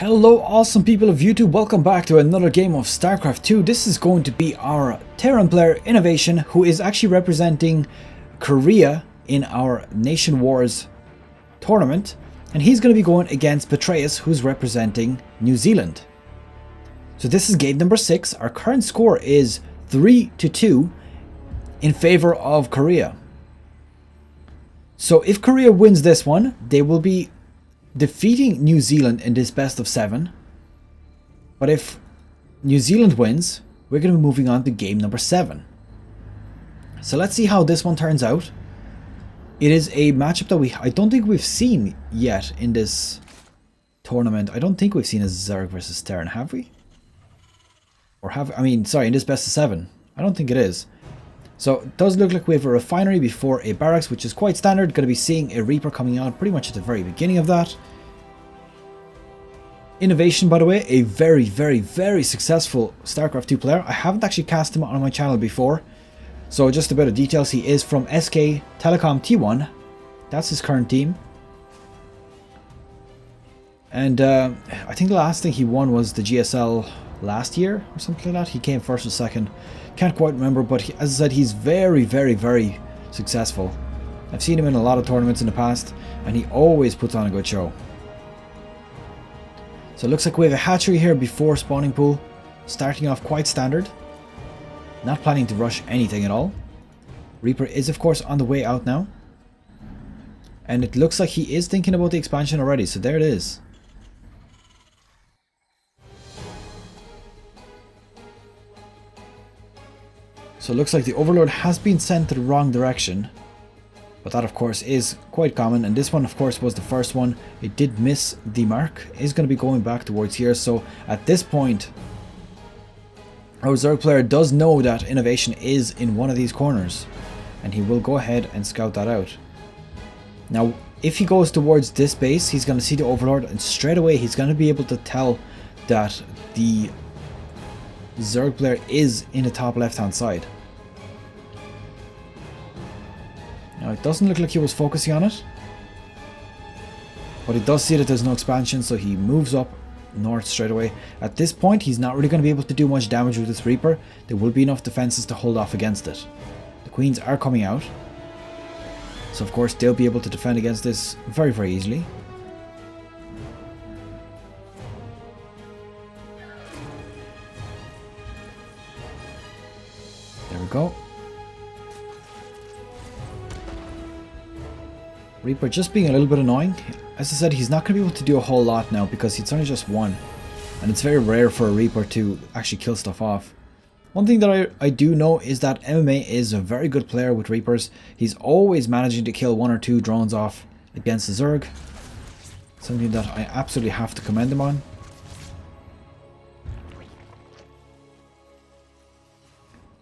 Hello awesome people of YouTube, welcome back to another game of Starcraft 2. This is going to be our Terran player INnoVation, who is actually representing Korea in our Nation Wars tournament. And he's going to be going against Petraeus, who's representing New Zealand. So this is game number 6. Our current score is 3-2 in favor of Korea. So if Korea wins this one, they will be defeating New Zealand in this best of 7. But if New Zealand wins, we're going to be moving on to game number 7. So let's see how this one turns out. It is a matchup that I don't think we've seen yet in this tournament. I don't think we've seen a Zerg versus Terran, have we? Or in this best of 7. I don't think it is. So it does look like we have a refinery before a barracks, which is quite standard. Going to be seeing a Reaper coming out pretty much at the very beginning of that. INnoVation, by the way, a very, very, very successful Starcraft 2 player. I haven't actually cast him on my channel before. So just a bit of details. He is from SK Telecom T1. That's his current team. And I think the last thing he won was the GSL last year or something like that. He came first or second. Can't quite remember, but as I said, he's very, very, very successful. I've seen him in a lot of tournaments in the past, and he always puts on a good show. So it looks like we have a hatchery here before spawning pool, starting off quite standard. Not planning to rush anything at all. Reaper is of course on the way out now. And it looks like he is thinking about the expansion already, so there it is. So it looks like the Overlord has been sent to the wrong direction. But that of course is quite common, and this one of course was the first one. It did miss the mark. It is going to be going back towards here, so at this point our Zerg player does know that INnoVation is in one of these corners, and he will go ahead and scout that out. Now if he goes towards this base, he's going to see the Overlord, and straight away he's going to be able to tell that the Zerg player is in the top left hand side. Now it doesn't look like he was focusing on it, but he does see that there's no expansion, so he moves up north straight away. At this point he's not really going to be able to do much damage with this Reaper. There will be enough defenses to hold off against it. The Queens are coming out, so of course they'll be able to defend against this very, very easily. There we go. Reaper just being a little bit annoying. As I said, he's not going to be able to do a whole lot now because it's only just one. And it's very rare for a Reaper to actually kill stuff off. One thing that I do know is that MMA is a very good player with Reapers. He's always managing to kill 1 or 2 drones off against the Zerg. Something that I absolutely have to commend him on.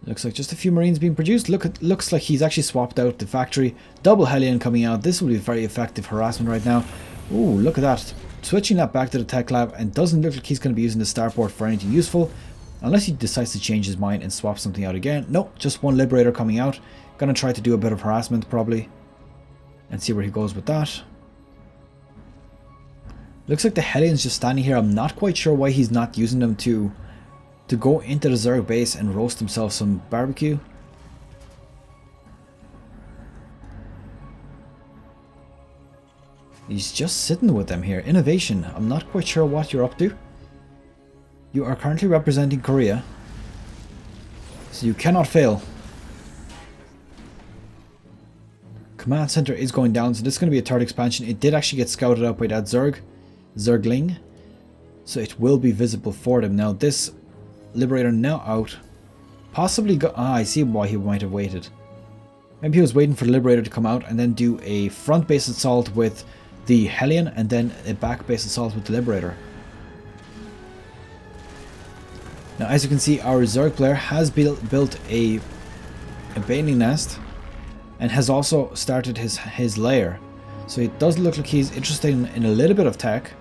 Looks like just a few Marines being produced. Looks like he's actually swapped out the factory. Double Hellion coming out. This will be very effective harassment right now. Ooh, look at that. Switching that back to the tech lab, and doesn't look like he's going to be using the starport for anything useful. Unless he decides to change his mind and swap something out again. Nope, just one Liberator coming out. Gonna try to do a bit of harassment probably. And see where he goes with that. Looks like the Hellion's just standing here. I'm not quite sure why he's not using them to go into the Zerg base and roast himself some barbecue. He's just sitting with them here. INnoVation, I'm not quite sure what you're up to. You are currently representing Korea, so you cannot fail. Command center is going down, so this is going to be a third expansion. It did actually get scouted out by that Zergling, so it will be visible for them. Now this Liberator now out. Possibly I see why he might have waited. Maybe he was waiting for the Liberator to come out and then do a front base assault with the Hellion and then a back base assault with the Liberator. Now as you can see, our Zerg player has built a baneling nest and has also started his lair. So it does look like he's interested in a little bit of tech.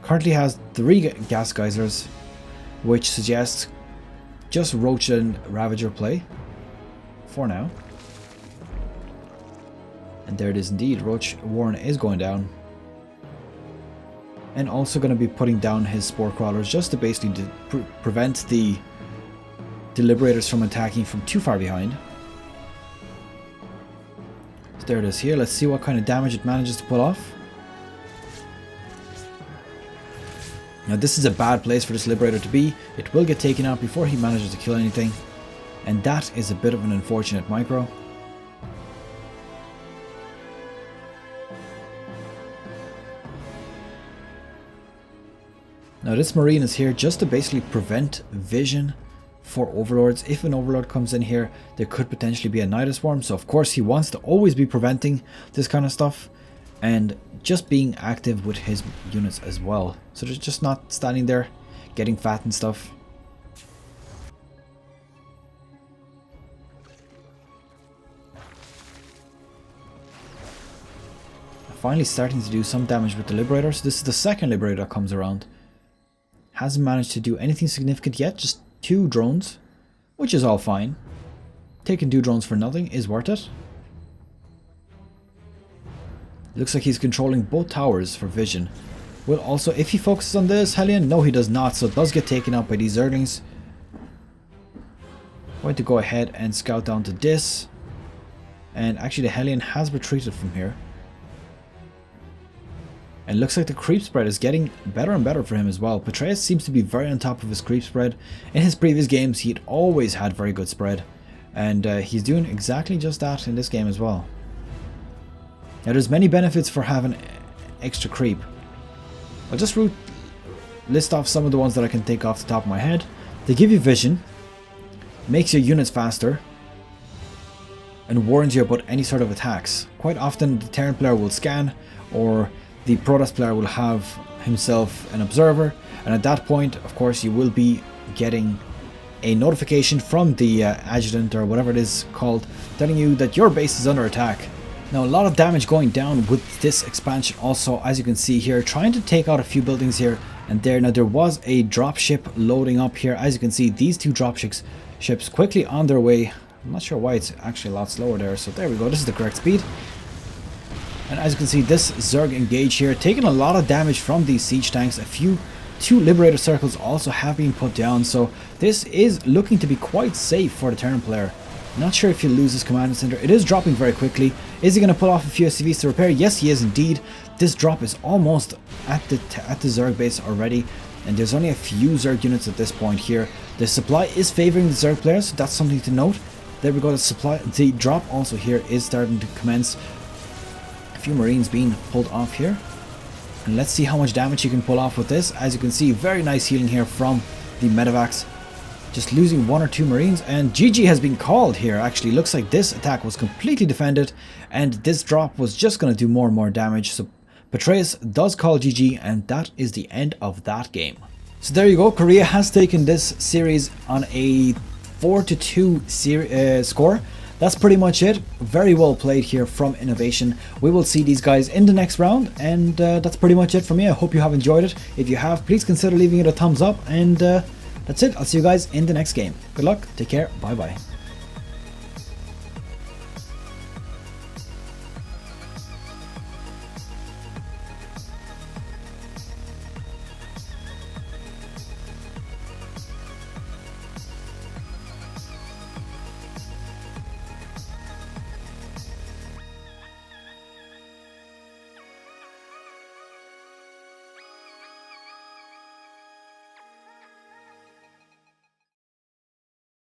Currently has 3 gas geysers, which suggests just Roach and Ravager play for now. And there it is indeed. Roach Warren is going down. and also going to be putting down his spore crawlers just to basically prevent the Deliberators from attacking from too far behind. So there it is here. Let's see what kind of damage it manages to pull off. Now this is a bad place for this Liberator to be. It will get taken out before he manages to kill anything, and that is a bit of an unfortunate micro. Now this Marine is here just to basically prevent vision for Overlords. If an Overlord comes in here, there could potentially be a Nidus Swarm, so of course he wants to always be preventing this kind of stuff and just being active with his units as well. So they're just not standing there getting fat and stuff. Finally starting to do some damage with the Liberator. So this is the second Liberator that comes around. Hasn't managed to do anything significant yet, just 2 drones, which is all fine. Taking 2 drones for nothing is worth it. Looks like he's controlling both towers for vision. Will also, if he focuses on this Hellion, no he does not, so it does get taken out by these Zerglings. Going to go ahead and scout down to this. And actually the Hellion has retreated from here. And looks like the creep spread is getting better and better for him as well. Petraeus seems to be very on top of his creep spread. In his previous games, he'd always had very good spread. And he's doing exactly just that in this game as well. Now there's many benefits for having extra creep. I'll just list off some of the ones that I can think off the top of my head. They give you vision, makes your units faster, and warns you about any sort of attacks. Quite often the Terran player will scan, or the Protoss player will have himself an observer, and at that point of course you will be getting a notification from the adjutant or whatever it is called, telling you that your base is under attack. Now a lot of damage going down with this expansion also, as you can see here, trying to take out a few buildings here and there. Now there was a dropship loading up here. As you can see, these 2 dropships quickly on their way. I'm not sure why it's actually a lot slower there, so there we go, this is the correct speed. And as you can see, this Zerg engage here, taking a lot of damage from these siege tanks. 2 Liberator circles also have been put down, so this is looking to be quite safe for the Terran player. Not sure if he'll lose his command center. It is dropping very quickly. Is he going to pull off a few SCVs to repair? Yes, he is indeed. This drop is almost at the Zerg base already, and there's only a few Zerg units at this point here. The supply is favoring the Zerg players, so that's something to note. There we go. The drop also here is starting to commence. A few Marines being pulled off here, and let's see how much damage you can pull off with this. As you can see, very nice healing here from the Medivacs. Just losing 1 or 2 Marines, and GG has been called here. Actually looks like this attack was completely defended, and this drop was just going to do more and more damage. So Petraeus does call GG, and that is the end of that game. So there you go, Korea has taken this series on a 4-2 score. That's pretty much it. Very well played here from INnoVation. We will see these guys in the next round, and that's pretty much it for me. I hope you have enjoyed it. If you have, please consider leaving it a thumbs up, and that's it. I'll see you guys in the next game. Good luck, take care, bye bye.